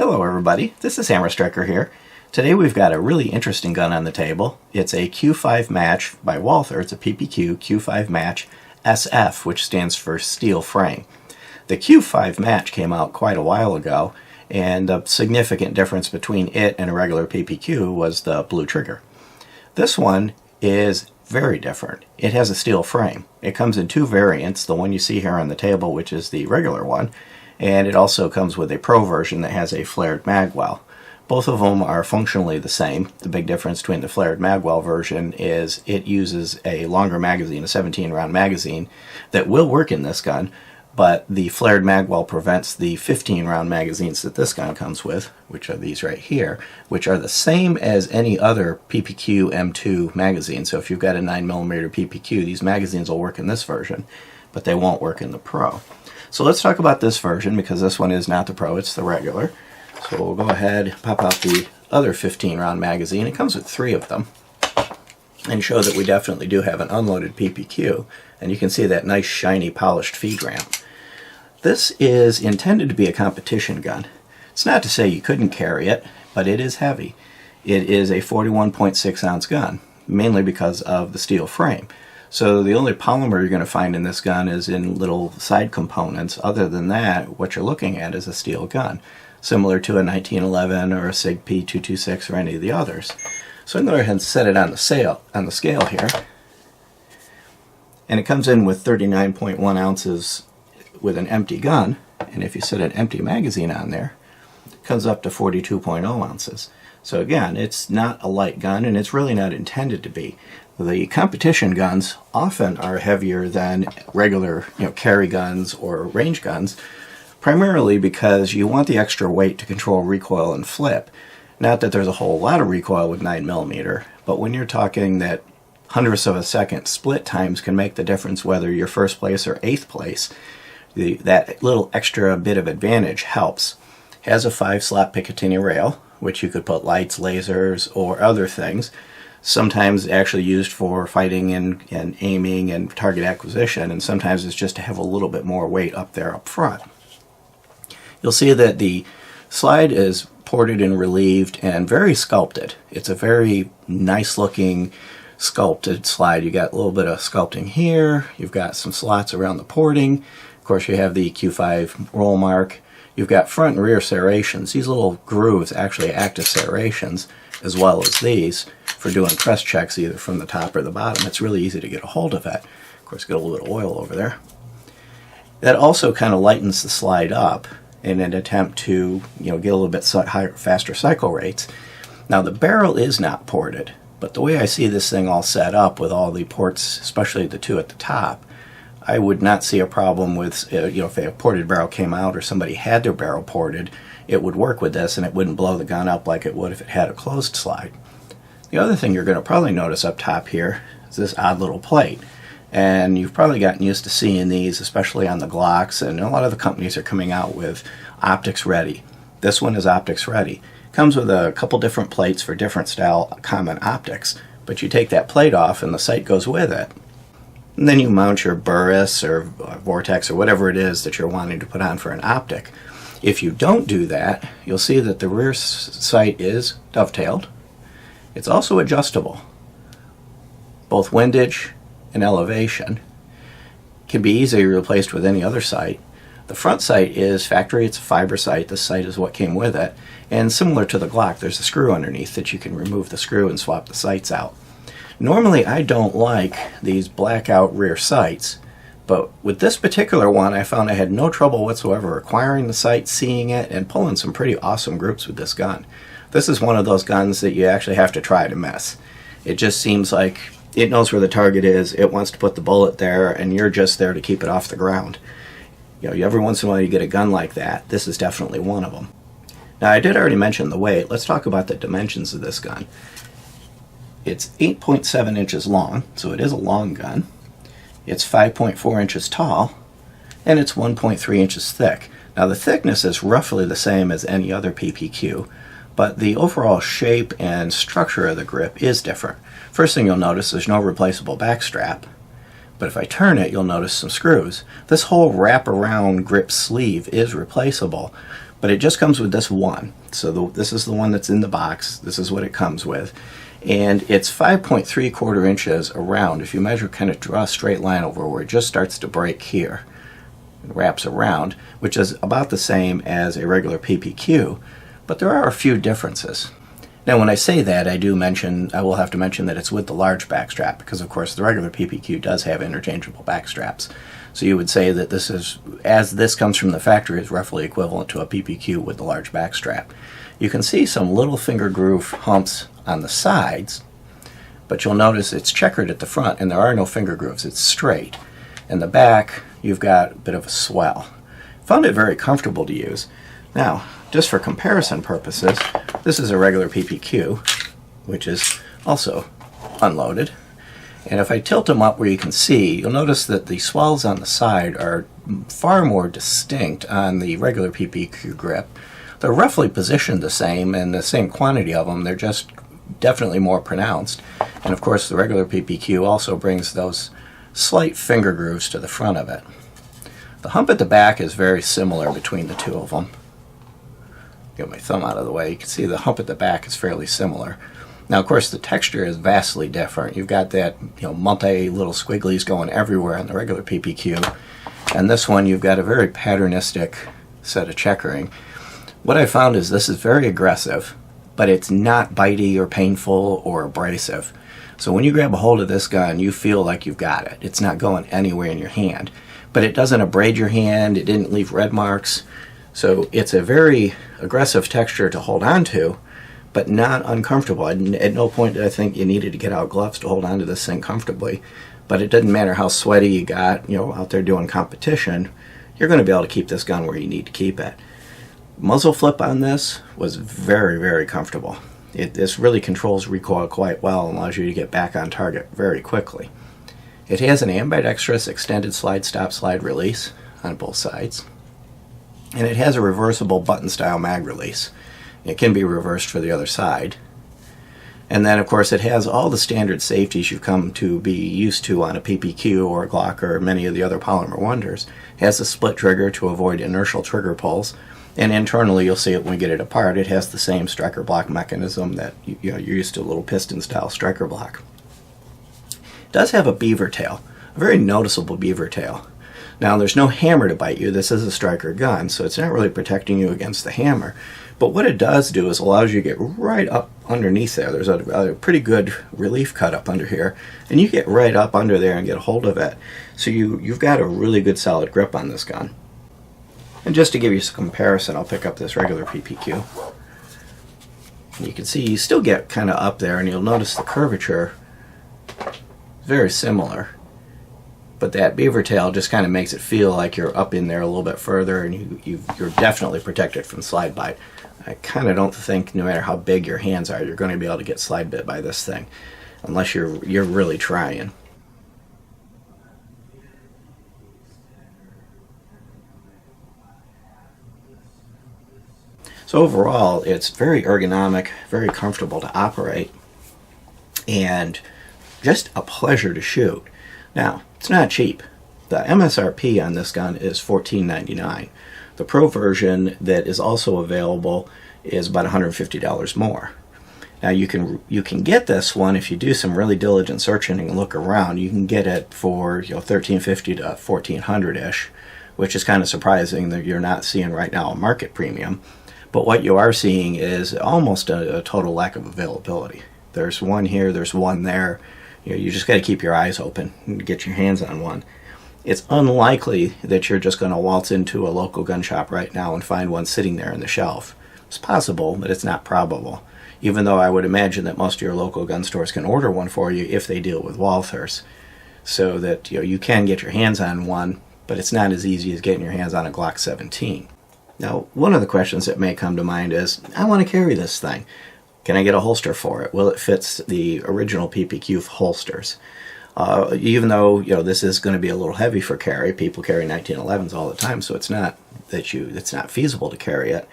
Hello everybody, this is Hammer Striker here. Today we've got a really interesting gun on the table. It's a Q5 match by Walther. It's a PPQ Q5 match SF, which stands for steel frame. The Q5 match came out quite a while ago, and the significant difference between it and a regular PPQ was the blue trigger. This one is very different. It has a steel frame. It comes in two variants, the one you see here on the table, which is the regular one, and it also comes with a Pro version that has a flared Magwell. Both of them are functionally the same. The big difference between the flared Magwell version is it uses a longer magazine, a 17-round magazine, that will work in this gun, but the flared Magwell prevents the 15-round magazines that this gun comes with, which are these right here, which are the same as any other PPQ M2 magazine. So if you've got a 9mm PPQ, these magazines will work in this version, but they won't work in the Pro. So let's talk about this version, because this one is not the Pro, it's the regular. So we'll go ahead, pop out the other 15-round magazine. It comes with 3 of them, and show that we definitely do have an unloaded PPQ, and you can see that nice shiny polished feed ramp. This is intended to be a competition gun. It's not to say you couldn't carry it, but it is heavy. It is a 41.6 ounce gun, mainly because of the steel frame. So the only polymer you're going to find in this gun is in little side components. Other than that, what you're looking at is a steel gun, similar to a 1911 or a SIG P226 or any of the others. So I'm going to go ahead and set it on the scale here. And it comes in with 39.1 ounces with an empty gun. And if you set an empty magazine on there, it comes up to 42.0 ounces. So again, it's not a light gun, and it's really not intended to be. The competition guns often are heavier than regular, carry guns or range guns, primarily because you want the extra weight to control recoil and flip. Not that there's a whole lot of recoil with 9mm, but when you're talking that hundredths of a second split times can make the difference whether you're first place or 8th place, that little extra bit of advantage helps. It has a 5-slot Picatinny rail, which you could put lights, lasers, or other things. Sometimes actually used for fighting and aiming and target acquisition, and sometimes it's just to have a little bit more weight up there up front. You'll see that the slide is ported and relieved and very sculpted. It's a very nice looking sculpted slide. You got a little bit of sculpting here, you've got some slots around the porting, of course you have the Q5 roll mark, you've got front and rear serrations. These little grooves actually act as serrations, as well as these, for doing press checks either from the top or the bottom. It's really easy to get a hold of it. Of course, got a little bit of oil over there. That also kind of lightens the slide up in an attempt to get a little bit higher, faster cycle rates. Now the barrel is not ported, but the way I see this thing all set up with all the ports, especially the 2 at the top, I would not see a problem with, if a ported barrel came out or somebody had their barrel ported, it would work with this and it wouldn't blow the gun up like it would if it had a closed slide. The other thing you're going to probably notice up top here is this odd little plate. And you've probably gotten used to seeing these, especially on the Glocks, and a lot of the companies are coming out with optics ready. This one is optics ready. Comes with a couple different plates for different style common optics, but you take that plate off and the sight goes with it. And then you mount your Burris or Vortex or whatever it is that you're wanting to put on for an optic. If you don't do that, you'll see that the rear sight is dovetailed. It's also adjustable. Both windage and elevation can be easily replaced with any other sight. The front sight is factory, it's a fiber sight. This sight is what came with it. And similar to the Glock, there's a screw underneath that you can remove the screw and swap the sights out. Normally I don't like these blackout rear sights, but with this particular one I found I had no trouble whatsoever acquiring the sight, seeing it, and pulling some pretty awesome groups with this gun. This is one of those guns that you actually have to try to miss. It just seems like it knows where the target is, it wants to put the bullet there, and you're just there to keep it off the ground. Every once in a while you get a gun like that. This is definitely one of them. Now I did already mention the weight. Let's talk about the dimensions of this gun. It's 8.7 inches long, so it is a long gun. It's 5.4 inches tall, and it's 1.3 inches thick. Now the thickness is roughly the same as any other PPQ, but the overall shape and structure of the grip is different. First thing you'll notice, there's no replaceable back strap, but if I turn it, you'll notice some screws. This whole wraparound grip sleeve is replaceable, but it just comes with this one. So this is the one that's in the box. This is what it comes with. And it's 5.75 inches around. If you measure, kind of draw a straight line over where it just starts to break here, it wraps around, which is about the same as a regular PPQ, but there are a few differences. Now when I say that, I will have to mention that it's with the large backstrap, because of course the regular PPQ does have interchangeable backstraps. So you would say that this is, as this comes from the factory, is roughly equivalent to a PPQ with the large backstrap. You can see some little finger groove humps on the sides, but you'll notice it's checkered at the front and there are no finger grooves. It's straight. In the back, you've got a bit of a swell. Found it very comfortable to use. Now, just for comparison purposes, this is a regular PPQ, which is also unloaded. And if I tilt them up where you can see, you'll notice that the swells on the side are far more distinct on the regular PPQ grip. They're roughly positioned the same and the same quantity of them. They're just definitely more pronounced. And of course the regular PPQ also brings those slight finger grooves to the front of it. The hump at the back is very similar between the two of them. Get my thumb out of the way. You can see the hump at the back is fairly similar. Now, of course, the texture is vastly different. You've got that, multi little squigglies going everywhere on the regular PPQ, and this one you've got a very patternistic set of checkering. What I found is this is very aggressive, but it's not bitey or painful or abrasive. So when you grab a hold of this gun, you feel like you've got it. It's not going anywhere in your hand, but it doesn't abrade your hand. It didn't leave red marks. So it's a very aggressive texture to hold on to, but not uncomfortable. At no point did I think you needed to get out gloves to hold on to this thing comfortably. But it doesn't matter how sweaty you got, out there doing competition, you're going to be able to keep this gun where you need to keep it. Muzzle flip on this was very, very comfortable. This really controls recoil quite well and allows you to get back on target very quickly. It has an ambidextrous extended slide stop slide release on both sides. And it has a reversible button style mag release. It can be reversed for the other side. And then of course it has all the standard safeties you've come to be used to on a PPQ or a Glock or many of the other polymer wonders. It has a split trigger to avoid inertial trigger pulls. And internally, you'll see it when we get it apart, it has the same striker block mechanism that you're used to, a little piston style striker block. It does have a beaver tail, a very noticeable beaver tail. Now there's no hammer to bite you. This is a striker gun, so it's not really protecting you against the hammer. But what it does do is allows you to get right up underneath there. There's a pretty good relief cut up under here, and you get right up under there and get a hold of it. So you've got a really good solid grip on this gun. And just to give you some comparison, I'll pick up this regular PPQ. And you can see you still get kind of up there, and you'll notice the curvature is very similar. But that beaver tail just kind of makes it feel like you're up in there a little bit further, and you're definitely protected from slide bite. I kind of don't think, no matter how big your hands are, you're going to be able to get slide bit by this thing, unless you're really trying. So overall, it's very ergonomic, very comfortable to operate, and just a pleasure to shoot. Now, it's not cheap. The MSRP on this gun is $14.99. The Pro version that is also available is about $150 more. Now you can get this one if you do some really diligent searching and look around. You can get it for $1350 to $1400-ish, which is kind of surprising that you're not seeing right now a market premium. But what you are seeing is almost a total lack of availability. There's one here, there's one there. You just got to keep your eyes open and get your hands on one. It's unlikely that you're just going to waltz into a local gun shop right now and find one sitting there on the shelf. It's possible, but it's not probable. Even though I would imagine that most of your local gun stores can order one for you if they deal with Walthers, so that you can get your hands on one, but it's not as easy as getting your hands on a Glock 17. Now, one of the questions that may come to mind is, I want to carry this thing. Can I get a holster for it? Well, it fits the original PPQ holsters. Even though this is going to be a little heavy for carry, people carry 1911s all the time, so it's not feasible to carry it.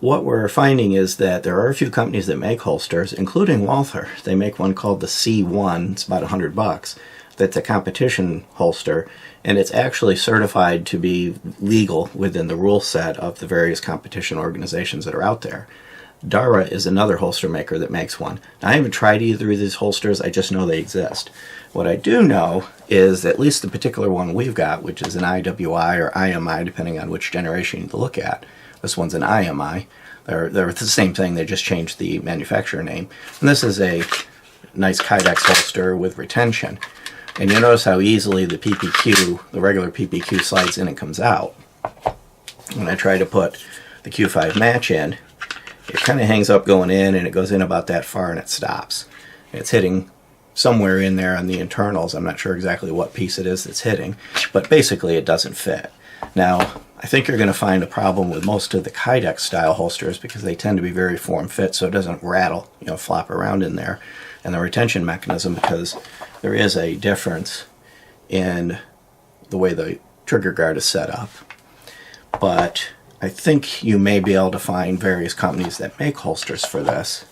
What we're finding is that there are a few companies that make holsters, including Walther. They make one called the C1. It's about $100. that's a competition holster, and it's actually certified to be legal within the rule set of the various competition organizations that are out there. Dara is another holster maker that makes one. Now, I haven't tried either of these holsters, I just know they exist. What I do know is at least the particular one we've got, which is an IWI or IMI, depending on which generation you look at. This one's an IMI. They're the same thing, they just changed the manufacturer name. And this is a nice Kydex holster with retention. And you notice how easily the PPQ, the regular PPQ, slides in and comes out. When I try to put the Q5 match in, it kind of hangs up going in, and it goes in about that far and it stops. It's hitting somewhere in there on the internals. I'm not sure exactly what piece it is that's hitting, but basically it doesn't fit. Now, I think you're going to find a problem with most of the Kydex style holsters because they tend to be very form-fit, so it doesn't rattle, flop around in there. And the retention mechanism, because there is a difference in the way the trigger guard is set up. But I think you may be able to find various companies that make holsters for this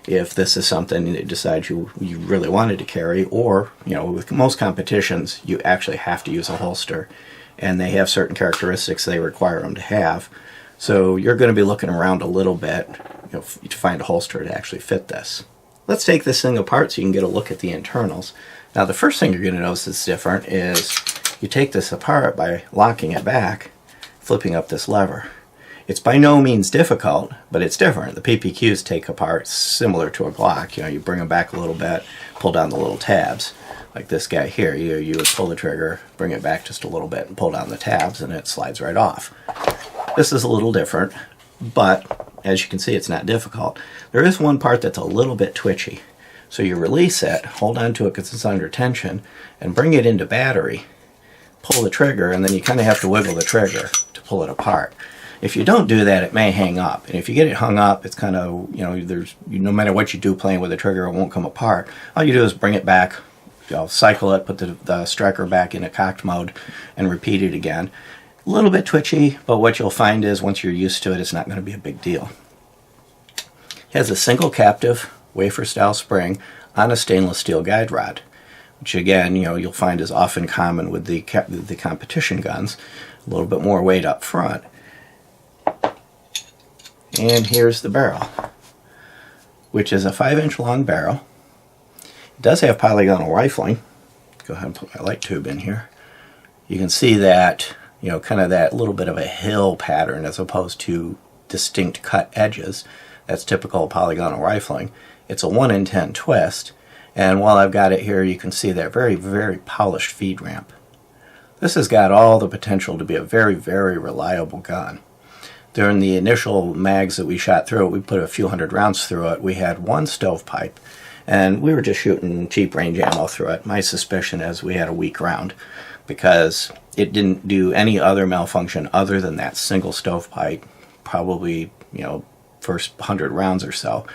if this is something you decide you really wanted to carry, or, with most competitions, you actually have to use a holster, and they have certain characteristics they require them to have. So you're going to be looking around a little bit, to find a holster to actually fit this. Let's take this thing apart so you can get a look at the internals. Now, the first thing you're going to notice that's different is you take this apart by locking it back, flipping up this lever. It's by no means difficult, but it's different. The PPQs take apart similar to a Glock. You bring them back a little bit, pull down the little tabs. Like this guy here, you would pull the trigger, bring it back just a little bit, and pull down the tabs, and it slides right off. This is a little different, but as you can see, it's not difficult. There is one part that's a little bit twitchy. So you release it, hold on to it because it's under tension, and bring it into battery, pull the trigger, and then you kind of have to wiggle the trigger to pull it apart. If you don't do that, it may hang up. And if you get it hung up, it's kind of, no matter what you do playing with the trigger, it won't come apart. All you do is bring it back, cycle it, put the striker back into cocked mode, and repeat it again. A little bit twitchy, but what you'll find is once you're used to it, it's not going to be a big deal. It has a single captive wafer-style spring on a stainless steel guide rod, which again, you'll find is often common with the competition guns. A little bit more weight up front. And here's the barrel, which is a 5-inch long barrel. It does have polygonal rifling. Go ahead and put my light tube in here. You can see that, kind of that little bit of a hill pattern as opposed to distinct cut edges. That's typical of polygonal rifling. It's a 1 in 10 twist, and while I've got it here, you can see that very, very polished feed ramp. This has got all the potential to be a very, very reliable gun. During the initial mags that we shot through it, we put a few hundred rounds through it. We had one stovepipe, and we were just shooting cheap range ammo through it. My suspicion is we had a weak round because it didn't do any other malfunction other than that single stovepipe, probably, first 100 rounds or so.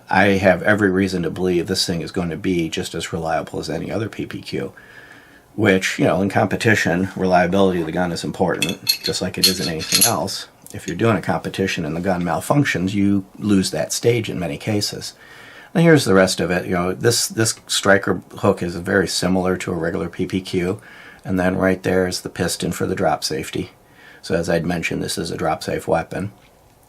I have every reason to believe this thing is going to be just as reliable as any other PPQ, which, in competition, reliability of the gun is important, just like it is in anything else. If you're doing a competition and the gun malfunctions, you lose that stage in many cases. Now here's the rest of it. This striker hook is very similar to a regular PPQ, and then right there is the piston for the drop safety. So as I'd mentioned, this is a drop safe weapon,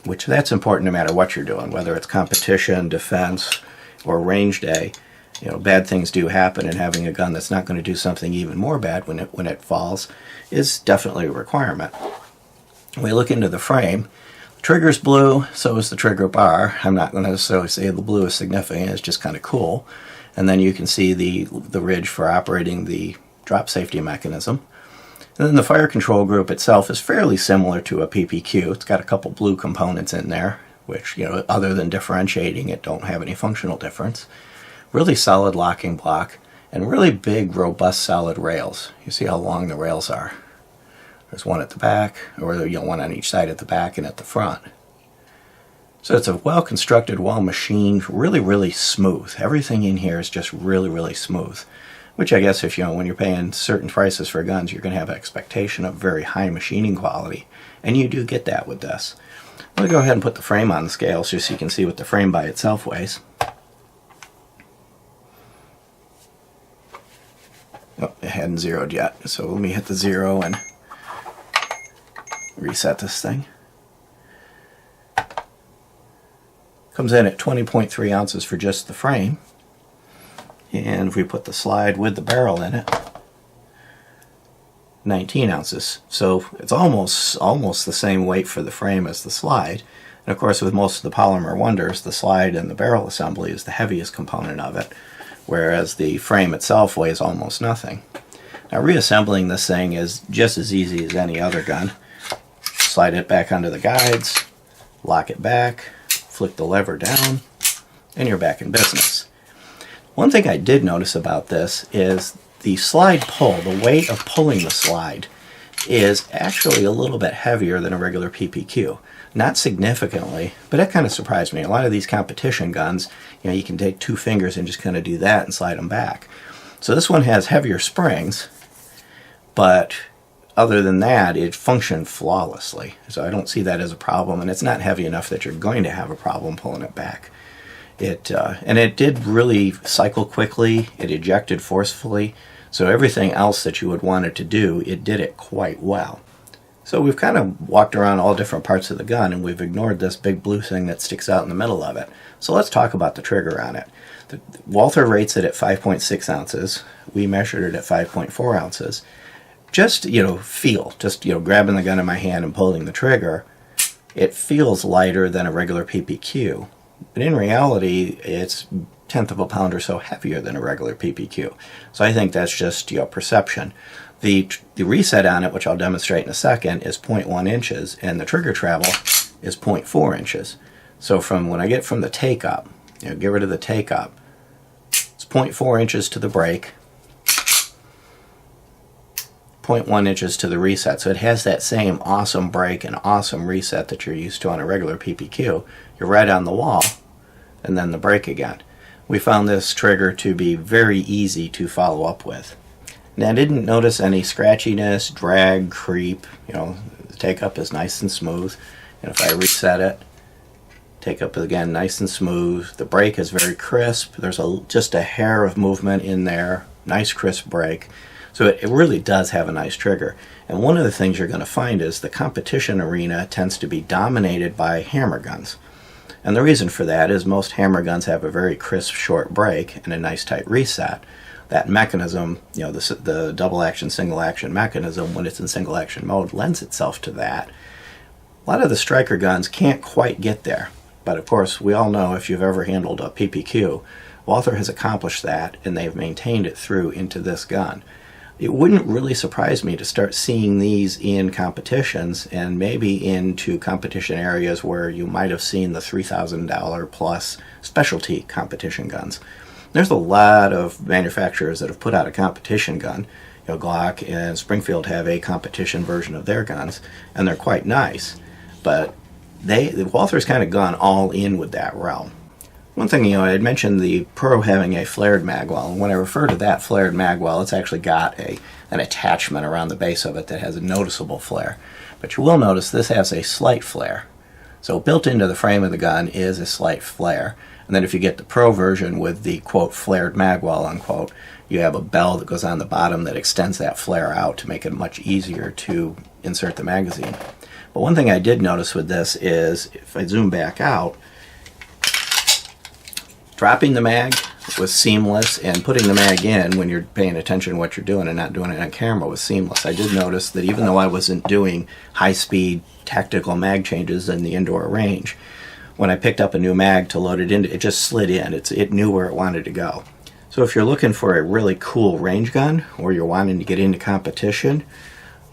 which that's important no matter what you're doing, whether it's competition, defense, or range day. Bad things do happen, and having a gun that's not going to do something even more bad when it falls is definitely a requirement. When we look into the frame, the trigger's blue, so is the trigger bar. I'm not going to necessarily say the blue is significant, it's just kind of cool. And then you can see the ridge for operating the drop safety mechanism. And then the fire control group itself is fairly similar to a PPQ. It's got a couple blue components in there, which, other than differentiating it, don't have any functional difference. Really solid locking block, and really big, robust, solid rails. You see how long the rails are. There's one at the back, or one on each side at the back and at the front. So it's a well-constructed, well-machined, really, really smooth. Everything in here is just really, really smooth. Which I guess if when you're paying certain prices for guns, you're going to have an expectation of very high machining quality. And you do get that with this. Let me go ahead and put the frame on the scale so you can see what the frame by itself weighs. hadn't zeroed yet. So let me hit the 0 and reset this thing. Comes in at 20.3 ounces for just the frame. And if we put the slide with the barrel in it, 19 ounces. So it's almost the same weight for the frame as the slide. And of course, with most of the Polymer Wonders, the slide and the barrel assembly is the heaviest component of it, whereas the frame itself weighs almost nothing. Now, reassembling this thing is just as easy as any other gun. Slide it back onto the guides, lock it back, flick the lever down, and you're back in business. One thing I did notice about this is the slide pull, the weight of pulling the slide, is actually a little bit heavier than a regular PPQ. Not significantly, but that kind of surprised me. A lot of these competition guns, you can take 2 fingers and just kind of do that and slide them back. So this one has heavier springs, but other than that, it functioned flawlessly. So I don't see that as a problem, and it's not heavy enough that you're going to have a problem pulling it back. And it did really cycle quickly. It ejected forcefully. So everything else that you would want it to do, it did it quite well. So we've kind of walked around all different parts of the gun, and we've ignored this big blue thing that sticks out in the middle of it. So let's talk about the trigger on it. Walther rates it at 5.6 ounces. We measured it at 5.4 ounces. Just, feel, grabbing the gun in my hand and pulling the trigger, it feels lighter than a regular PPQ. But in reality, it's 1/10 of a pound or so heavier than a regular PPQ. So I think that's just perception. The reset on it, which I'll demonstrate in a second, is 0.1 inches, and the trigger travel is 0.4 inches. So when I get from the take-up, get rid of the take-up, it's 0.4 inches to the break, 0.1 inches to the reset. So it has that same awesome break and awesome reset that you're used to on a regular PPQ. You're right on the wall, and then the break again. We found this trigger to be very easy to follow up with. Now, I didn't notice any scratchiness, drag, creep. The take-up is nice and smooth. And if I reset it, take-up again nice and smooth. The break is very crisp. There's just a hair of movement in there. Nice crisp break. So it really does have a nice trigger. And one of the things you're going to find is the competition arena tends to be dominated by hammer guns. And the reason for that is most hammer guns have a very crisp short break and a nice tight reset. That mechanism, the double action, single action mechanism, when it's in single action mode, lends itself to that. A lot of the striker guns can't quite get there. But of course, we all know if you've ever handled a PPQ, Walther has accomplished that, and they've maintained it through into this gun. It wouldn't really surprise me to start seeing these in competitions, and maybe into competition areas where you might have seen the $3,000 plus specialty competition guns. There's a lot of manufacturers that have put out a competition gun. Glock and Springfield have a competition version of their guns, and they're quite nice. But Walther's kind of gone all in with that realm. One thing, I had mentioned the Pro having a flared magwell, and when I refer to that flared magwell, it's actually got an attachment around the base of it that has a noticeable flare. But you will notice this has a slight flare. So built into the frame of the gun is a slight flare. And then if you get the Pro version with the, quote, flared magwell, unquote, you have a bell that goes on the bottom that extends that flare out to make it much easier to insert the magazine. But one thing I did notice with this is, if I zoom back out, dropping the mag was seamless, and putting the mag in when you're paying attention to what you're doing and not doing it on camera was seamless. I did notice that even though I wasn't doing high-speed tactical mag changes in the indoor range, when I picked up a new mag to load it in, it just slid in. It knew where it wanted to go. So if you're looking for a really cool range gun, or you're wanting to get into competition,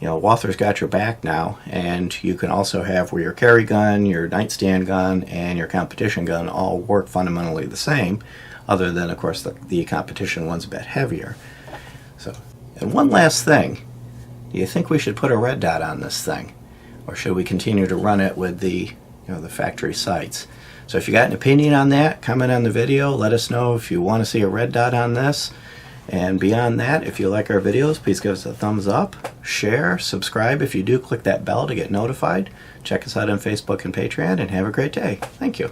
Walther's got your back now, and you can also have where your carry gun, your nightstand gun, and your competition gun all work fundamentally the same, other than, of course, the competition one's a bit heavier. And one last thing, do you think we should put a red dot on this thing, or should we continue to run it with the factory sights? So if you got an opinion on that, comment on the video. Let us know if you want to see a red dot on this. And beyond that, if you like our videos, please give us a thumbs up, share, subscribe. If you do, click that bell to get notified. Check us out on Facebook and Patreon, and have a great day. Thank you.